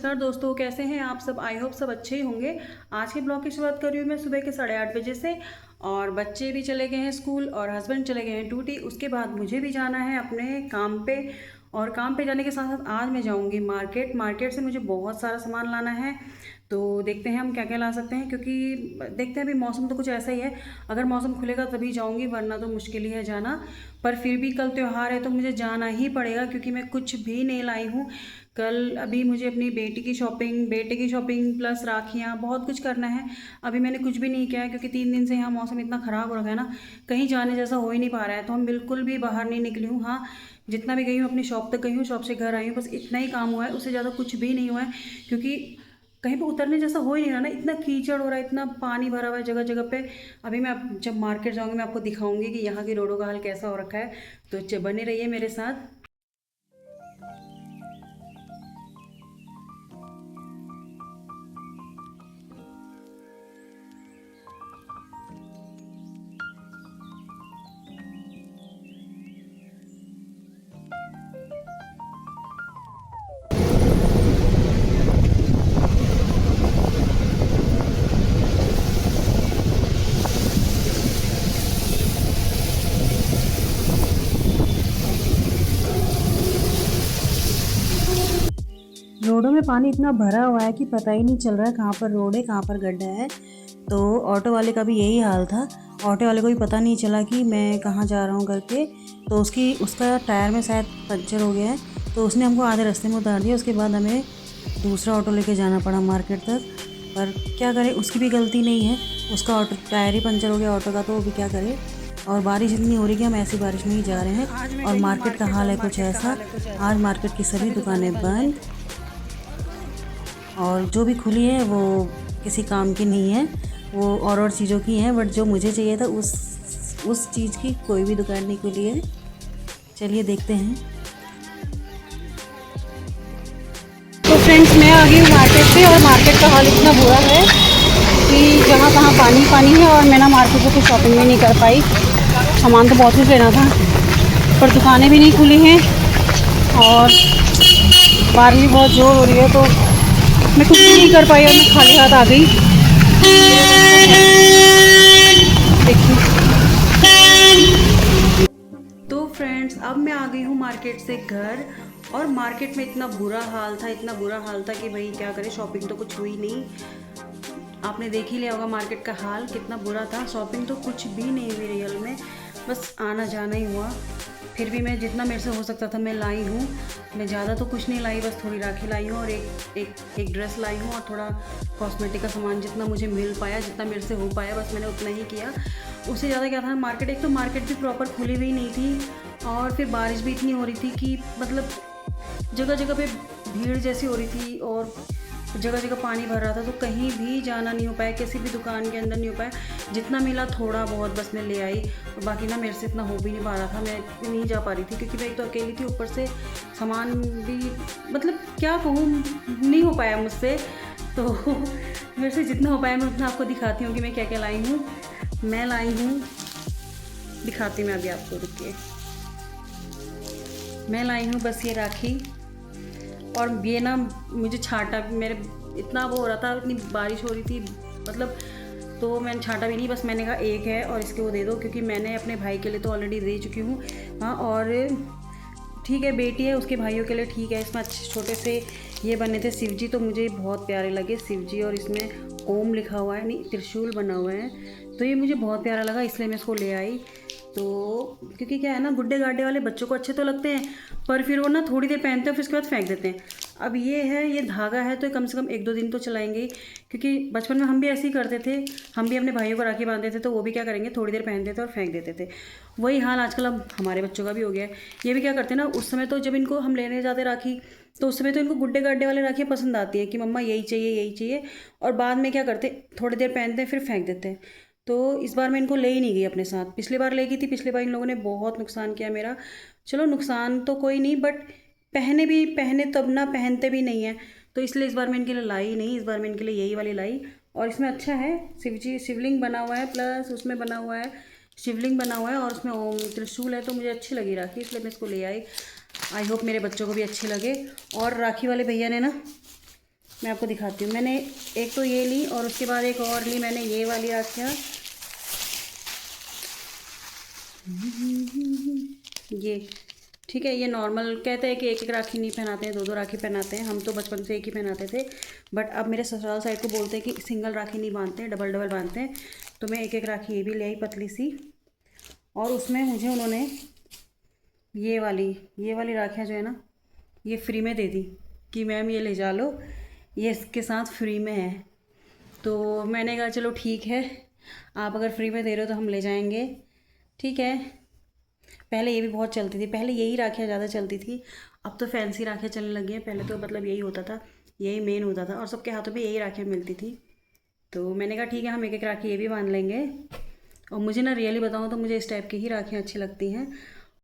नमस्कार दोस्तों, कैसे हैं आप सब। आई होप सब अच्छे ही होंगे। आज के ब्लॉग की शुरुआत कर रही हूँ मैं सुबह के 8:30 बजे से। और बच्चे भी चले गए हैं स्कूल और हस्बैंड चले गए हैं ड्यूटी। उसके बाद मुझे भी जाना है अपने काम पे। और काम पे जाने के साथ साथ आज मैं जाऊँगी मार्केट। मार्केट से मुझे बहुत सारा सामान लाना है। तो देखते हैं हम क्या क्या ला सकते हैं, क्योंकि देखते हैं अभी मौसम तो कुछ ऐसा ही है। अगर मौसम खुलेगा तभी जाऊंगी, वरना तो मुश्किल ही है जाना। पर फिर भी कल त्यौहार है तो मुझे जाना ही पड़ेगा, क्योंकि मैं कुछ भी नहीं लाई हूँ। कल अभी मुझे अपनी बेटी की शॉपिंग, बेटे की शॉपिंग प्लस राखियाँ, बहुत कुछ करना है। अभी मैंने कुछ भी नहीं किया है, क्योंकि 3 दिन से यहाँ मौसम इतना ख़राब हो रखा है ना, कहीं जाने जैसा हो ही नहीं पा रहा है। तो हम बिल्कुल भी बाहर नहीं निकली हूँ। हाँ, जितना भी गई हूँ अपनी शॉप तक गई हूँ, शॉप से घर आई हूँ, बस इतना ही काम हुआ है, उससे ज़्यादा कुछ भी नहीं हुआ है। क्योंकि कहीं पे उतरने जैसा हो ही नहीं रहा ना, इतना कीचड़ हो रहा है, इतना पानी भरा हुआ है जगह जगह पे। अभी मैं जब मार्केट जाऊंगी मैं आपको दिखाऊंगी कि यहाँ की रोडों का हाल कैसा हो रखा है। तो बने रहिए मेरे साथ। रोडों में पानी इतना भरा हुआ है कि पता ही नहीं चल रहा है कहाँ पर रोड है कहाँ पर गड्ढा है। तो ऑटो वाले का भी यही हाल था। ऑटो वाले को भी पता नहीं चला कि मैं कहाँ जा रहा हूँ करके। तो उसका टायर में शायद पंचर हो गया है, तो उसने हमको आधे रास्ते में उतार दिया। उसके बाद हमें दूसरा ऑटो लेके जाना पड़ा मार्केट तक। पर क्या करें, उसकी भी गलती नहीं है। उसका ऑटो टायर ही पंचर हो गया ऑटो का, तो वो भी क्या करे। और बारिश इतनी हो रही कि हम ऐसी बारिश में ही जा रहे हैं। और मार्केट का हाल है कुछ ऐसा। आज मार्केट की सभी दुकानें बंद, और जो भी खुली है वो किसी काम की नहीं है, वो और चीज़ों की हैं। बट जो मुझे चाहिए था उस चीज़ की कोई भी दुकान नहीं खुली है। चलिए देखते हैं। तो फ्रेंड्स, मैं आ गई हूँ मार्केट से, और मार्केट का हाल इतना बुरा है कि जहाँ तहाँ पानी पानी है। और मैं ना मार्केट से कुछ शॉपिंग भी नहीं कर पाई। सामान तो बहुत कुछ लेना था, पर दुकानें भी नहीं खुली हैं और बारिश भी बहुत ज़ोर हो रही है, तो मैं कुछ भी नहीं कर पाई और मैं खाली हाथ आ गई। देखिए, तो फ्रेंड्स अब मैं आ गई हूँ मार्केट से घर। और मार्केट में इतना बुरा हाल था, इतना बुरा हाल था कि भाई क्या करें, शॉपिंग तो कुछ हुई नहीं। आपने देख ही लिया होगा मार्केट का हाल कितना बुरा था। शॉपिंग तो कुछ भी नहीं हुई रियल में, बस आना जाना ही हुआ। फिर भी मैं जितना मेरे से हो सकता था मैं लाई हूँ। मैं ज़्यादा तो कुछ नहीं लाई, बस थोड़ी राखी लाई हूँ और एक ड्रेस लाई हूँ, और थोड़ा कॉस्मेटिक का सामान जितना मुझे मिल पाया, जितना मेरे से हो पाया, बस मैंने उतना ही किया। उससे ज़्यादा क्या था। मार्केट, एक तो मार्केट भी प्रॉपर खुली हुई नहीं थी, और फिर बारिश भी इतनी हो रही थी कि मतलब जगह जगह पे भीड़ जैसी हो रही थी, और जगह जगह पानी भर रहा था, तो कहीं भी जाना नहीं हो पाया, किसी भी दुकान के अंदर नहीं हो पाया। जितना मिला थोड़ा बहुत बस मैं ले आई, और बाकी ना मेरे से इतना हो भी नहीं पा रहा था। मैं नहीं जा पा रही थी, क्योंकि मैं एक तो अकेली थी, ऊपर से सामान भी मतलब क्या कहूँ, नहीं हो पाया मुझसे। तो मेरे से जितना हो पाया मैं उतना आपको दिखाती हूँ कि मैं क्या क्या लाई हूँ। मैं लाई हूँ, दिखाती हूँ मैं अभी आपको, रुकिए। मैं लाई हूँ बस ये राखी। और ये ना मुझे छाटा, मेरे इतना वो हो रहा था, इतनी बारिश हो रही थी मतलब, तो मैंने छाटा भी नहीं, बस मैंने कहा एक है और इसके वो दे दो, क्योंकि मैंने अपने भाई के लिए तो ऑलरेडी दे चुकी हूँ। हाँ, और ठीक है, बेटी है उसके भाइयों के लिए ठीक है। इसमें अच्छे छोटे से ये बने थे शिव जी, तो मुझे बहुत प्यारे लगे शिव जी, और इसमें ओम लिखा हुआ है, नहीं त्रिशूल बना हुआ है, तो ये मुझे बहुत प्यारा लगा, इसलिए मैं इसको ले आई। तो क्योंकि क्या है ना, गुड्डे गाड्डे वाले बच्चों को अच्छे तो लगते हैं, पर फिर वो ना थोड़ी देर पहनते हैं फिर उसके बाद फेंक देते हैं। अब ये है, ये धागा है, तो कम से कम 1-2 दिन तो चलाएंगे ही, क्योंकि बचपन में हम भी ऐसे ही करते थे। हम भी अपने भाइयों को राखी बांधते थे, तो वो भी क्या करेंगे, थोड़ी देर पहनते थे और फेंक देते थे। वही हाल आजकल अब हमारे बच्चों का भी हो गया है। ये भी क्या करते हैं ना, उस समय तो जब इनको हम लेने जाते राखी, तो उस समय तो इनको गुड्डे गाड्डे वाले राखियाँ पसंद आती हैं कि मम्मा यही चाहिए यही चाहिए, और बाद में क्या करते, थोड़ी देर पहनते हैं फिर फेंक देते हैं। तो इस बार मैं इनको ले ही नहीं गई अपने साथ। पिछली बार ले गई थी, पिछली बार इन लोगों ने बहुत नुकसान किया मेरा। चलो नुकसान तो कोई नहीं, बट पहने तब ना, पहनते भी नहीं है, तो इसलिए इस बार मैं इनके लिए लाई ही नहीं। इस बार मैं इनके लिए यही वाली लाई, और इसमें अच्छा है, शिव जी शिवलिंग बना हुआ है, प्लस उसमें बना हुआ है शिवलिंग बना हुआ है, और उसमें ओम त्रिशूल है, तो मुझे अच्छी लगी राखी, इसलिए मैं इसको ले आई। आई होप मेरे बच्चों को भी अच्छी लगे। और राखी वाले भैया ने ना मैं आपको दिखाती हूँ। मैंने एक तो ये ली और उसके बाद एक और ली मैंने ये वाली राखियाँ, ये ठीक है। ये नॉर्मल कहते हैं कि एक एक राखी नहीं पहनाते हैं, दो दो राखी पहनाते हैं। हम तो बचपन से एक ही पहनाते थे, बट अब मेरे ससुराल साइड को बोलते हैं कि सिंगल राखी नहीं बांधते हैं, डबल डबल बांधते हैं। तो मैं एक एक राखी ये भी ले आई पतली सी, और उसमें मुझे उन्होंने ये वाली राखियाँ जो है ना, ये फ्री में दे दी कि मैम ये ले जा लो, ये इसके साथ फ्री में है। तो मैंने कहा चलो ठीक है, आप अगर फ्री में दे रहे हो तो हम ले जाएंगे, ठीक है। पहले ये भी बहुत चलती थी, पहले यही राखियाँ ज़्यादा चलती थी, अब तो फैंसी राखियाँ चलने लगी हैं। पहले तो मतलब यही होता था, यही मेन होता था और सबके हाथों में यही राखियाँ मिलती थी। तो मैंने कहा ठीक है, हम एक एक राखी ये भी बांध लेंगे। और मुझे ना रियली बताऊँ तो मुझे इस टाइप की ही राखियाँ अच्छी लगती हैं।